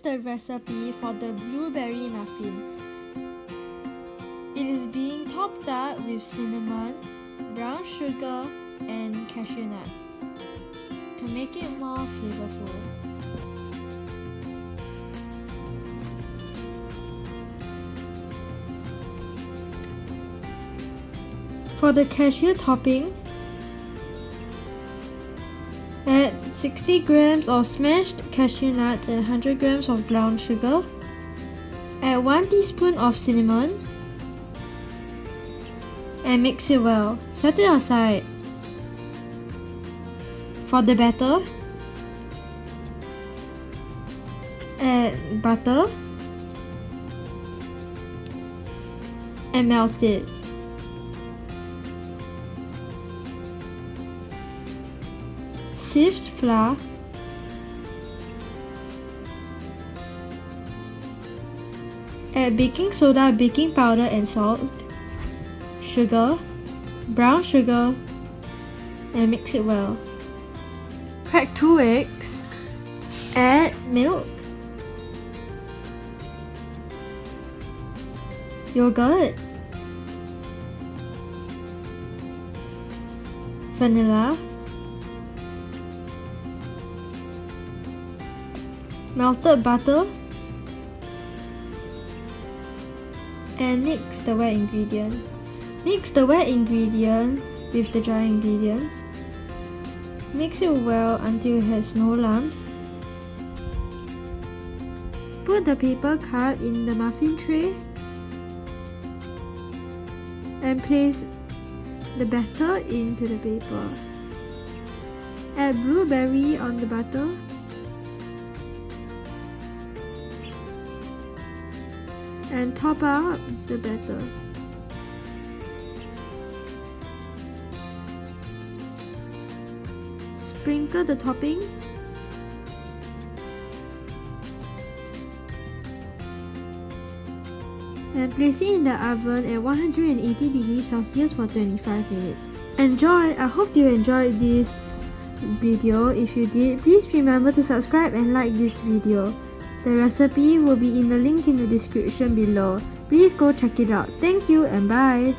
the recipe for the Blueberry Muffin. It is being topped up with cinnamon, brown sugar, and cashew nuts to make it more flavorful. For the cashew topping, add 60 grams of smashed cashew nuts and 100 grams of ground sugar. Add 1 teaspoon of cinnamon and mix it well. Set it aside. For the batter, add butter and melt it. Sift flour, add baking soda, baking powder and salt, sugar, brown sugar, and mix it well. Crack 2 eggs, add milk, yogurt, vanilla, melted butter, and mix the wet ingredient. Mix the wet ingredient with the dry ingredients. Mix it well until it has no lumps. Put the paper cup in the muffin tray and place the batter into the paper. Add blueberry on the butter. And top up the batter. Sprinkle the topping and place it in the oven at 180 degrees Celsius for 25 minutes. Enjoy! I hope you enjoyed this video. If you did, please remember to subscribe and like this video. The recipe will be in the link in the description below. Please go check it out. Thank you and bye!